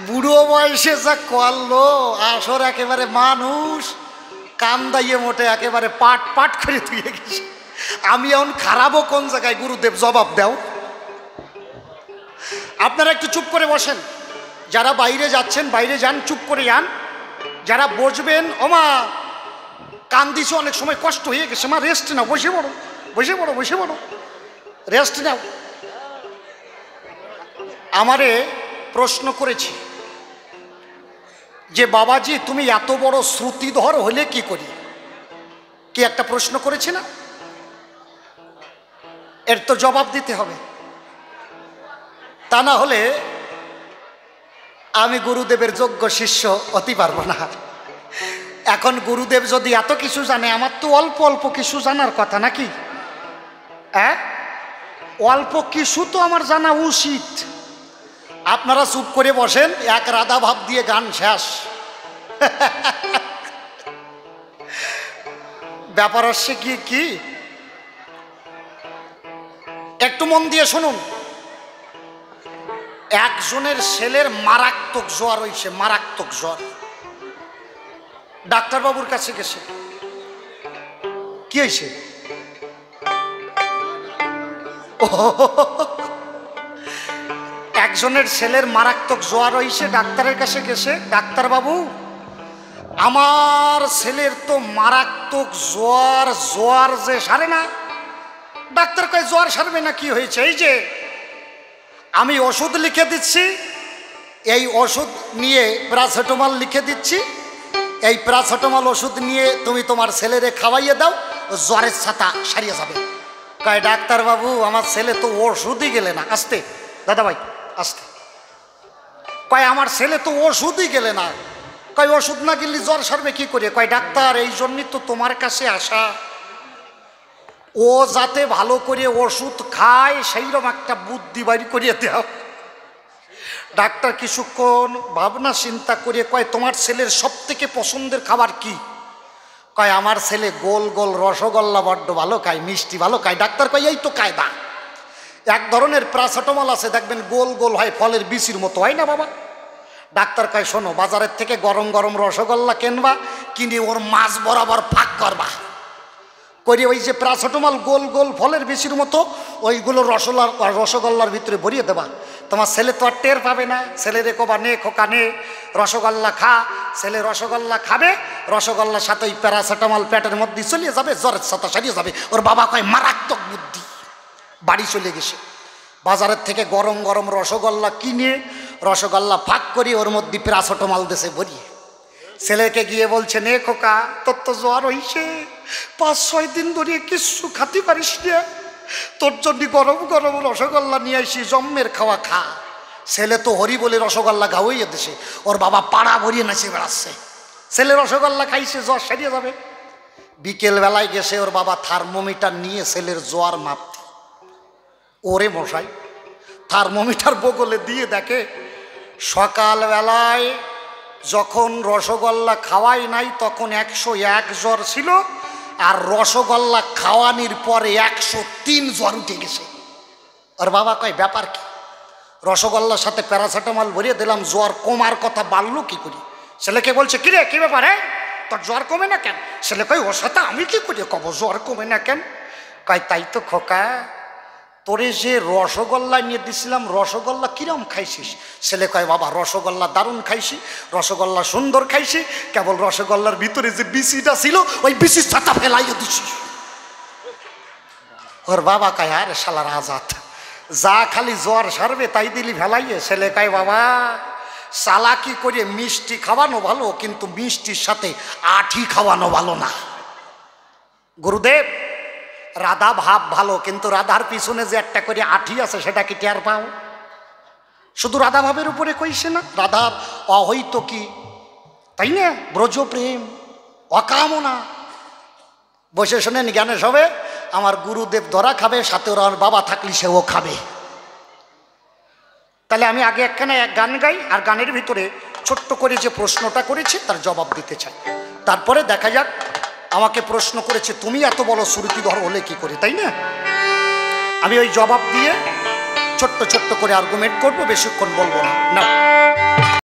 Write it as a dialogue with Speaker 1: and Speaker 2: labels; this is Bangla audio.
Speaker 1: বুড়ো বয়সে যা করলো, আসর একেবারে মানুষ কান্দাইয়ে মোটে একেবারে পাট পাট করে ধুয়ে গেছে। আমি এখন খারাপও কোন জায়গায়? গুরুদেব জবাব দাও। আপনারা একটু চুপ করে বসেন, যারা বাইরে যাচ্ছেন বাইরে যান, চুপ করে যান। যারা বসবেন, ওমা কান্দিছে অনেক সময়, কষ্ট হয়ে গেছে, মা রেস্ট নাও, বসে পড়ো বসে পড়ো বসে পড়ো, রেস্ট নাও। আমারে প্রশ্ন করেছি যে বাবাজি তুমি এত বড় শ্রুতিধর হলে কি করি? কি একটা প্রশ্ন করেছি না? এর তো জবাব দিতে হবে, তা না হলে আমি গুরুদেবের যোগ্য শিষ্য হতে পারবো না। এখন গুরুদেব যদি এত কিছু জানে, আমার তো অল্প অল্প কিছু জানার কথা নাকি? হ্যাঁ, অল্প কিছু তো আমার জানা উচিত। আপনারা চুপ করে বসেন, এক রাধা ভাব দিয়ে গান শেষ। ব্যাপার হচ্ছে কি একটু মন দিয়ে শুনুন। একজনের ছেলের মারাত্মক জ্বর হয়েছে, মারাত্মক জ্বর। ডাক্তারবাবুর কাছে গেছে। কি হয়েছে? একজনের ছেলের মারাত্মক জ্বর হয়েছে, ডাক্তারের কাছে গেছে। ডাক্তারবাবু আমার ছেলের তো মারাত্মক জ্বর, জ্বর যে সারে না। ডাক্তার কয় জ্বর সারবে না, কি হয়েছে? এই যে আমি ওষুধ লিখে দিচ্ছি, এই ওষুধ নিয়ে প্যারাসিটামল লিখে দিচ্ছি, এই প্যারাসিটামল ওষুধ নিয়ে তুমি তোমার ছেলেরে খাওয়াইয়ে দাও, জ্বরের ছাতা সারিয়ে যাবে। কয় ডাক্তারবাবু আমার ছেলে তো ওষুধই গেলে না। আসতে দাদা ভাই আসতে। কয় আমার ছেলে তো ওষুধই গেলে না। কয় ওষুধ না গেলে জ্বর সারবে কি করে? কয় ডাক্তার এই জন্যই তো তোমার কাছে আসা, ও যাতে ভালো করে ওষুধ খায় সেইরকম একটা বুদ্ধি বাড়ি করিয়ে দেওয়া। ডাক্তার কিছুক্ষণ ভাবনা চিন্তা করে কয় তোমার ছেলের সব থেকে পছন্দের খাবার কি? কয় আমার ছেলে গোল গোল রসগোল্লা বড্ড ভালো খায়, মিষ্টি ভালো খায়। ডাক্তার কয় এই তো কায়দা। এক ধরনের প্যারাসিটামল আছে দেখবেন গোল গোল হয়, ফলের বিচির মতো হয় না বাবা? ডাক্তার কয় শোনো, বাজারের থেকে গরম গরম রসগোল্লা কিনবা, কিনে ওর মাছ বরাবর ফাঁক করবা করে ওই যে প্যারাসিটামল গোল গোল ফলের বিচির মতো ওইগুলো রসগোল্লার ভিতরে ভরিয়ে দেবা। তোমার ছেলে তো আর টের পাবে না। ছেলেরে কবা নে খোকা নে রসগোল্লা খা। ছেলে রসগোল্লা খাবে, রসগোল্লার সাথে ওই প্যারাসিটামল পেটের মধ্যে চলে যাবে, জ্বরের ছাতা সারিয়ে যাবে। ওর বাবা কয় মারাত্মক বুদ্ধি। বাড়ি চলে গেছে, বাজারের থেকে গরম গরম রসগোল্লা কিনে রসগোল্লা ফাঁক করে ওর মধ্যে প্যারাসিটামল দেশে ভরিয়ে ছেলেকে গিয়ে বলছে নে খোকা তোর তো জ্বর হইছে, 5-6 দিন ধরে কিচ্ছু খাতে পারিস না, তোর জন্য গরম গরম রসগোল্লা নিয়ে আসি, জম্মের খাওয়া খা। ছেলে তো হরি বলে রসগোল্লা খাওয়াইয়া দেশে, ওর বাবা পাড়া ভরিয়ে নাচে বেড়াচ্ছে। ছেলে রসগোল্লা খাইছে, জ্বর সেরিয়ে যাবে। বিকেল বেলায় গেছে ওর বাবা থার্মোমিটার নিয়ে ছেলের জ্বর মাপতে। ওরে মশাই, থার্মোমিটার বগলে দিয়ে দেখে সকালবেলায় যখন রসগোল্লা খাওয়াই নাই তখন 101 জ্বর ছিল, আর রসগোল্লা খাওয়ানির পরে 103 জ্বর উঠে গেছে। আর বাবা কয় ব্যাপার কি? রসগোল্লার সাথে প্যারাসিটামল ভরিয়ে দিলাম, জ্বর কমার কথা বাড়লো কি করি? ছেলেকে বলছে কিরে কি ব্যাপার, হ্যাঁ তোর জ্বর কমে না কেন? ছেলে কয় ওর সাথে আমি কি করি কব জ্বর কমে না কেন? কয় তাই তো খোকা, তোরে যে রসগোল্লা নিয়ে দিছিলাম রসগোল্লা কিরম খাইছিস? ছেলে কয় বাবা রসগোল্লা দারুণ খাইছি, রসগোল্লা সুন্দর খাইছি, কেবল রসগোল্লার ভিতরে যে বিচিটা ছিল ওই বিচির ছাতা ফেলাইয়া দিছি। ওর বাবা কয় আরে শালার আজাদ, যা খালি জ্বর সারবে তাই দিলি ফেলাইয়ে। ছেলে কয় বাবা চালাকি করে মিষ্টি খাওয়ানো ভালো, কিন্তু মিষ্টির সাথে আঠি খাওয়ানো ভালো না। গুরুদেব রাধা ভাব ভালো, কিন্তু রাধার পিছনে যে একটা করে আঠি আছে সেটা কি টের পাও? শুধু রাধা ভাবের উপরে কইছে না, রাধার অহৈত কি তাই না, ব্রজ প্রেম অকামনা। বসে শোনেন জ্ঞানে সবে আমার গুরুদেব ধরা খাবে, সাথে ওর বাবা থাকলে সেও খাবে। তাহলে আমি আগে একখানে এক গান গাই, আর গানের ভিতরে ছোট্ট করে যে প্রশ্নটা করেছি তার জবাব দিতে চাই। তারপরে দেখা যাক আমাকে প্রশ্ন করেছে তুমি এত বড় শ্রুতিধর হলে কি করে, তাই না? আমি ওই জবাব দিয়ে ছোট্ট ছোট্ট করে আর্গুমেন্ট করবো, বেশিক্ষণ বলবো না।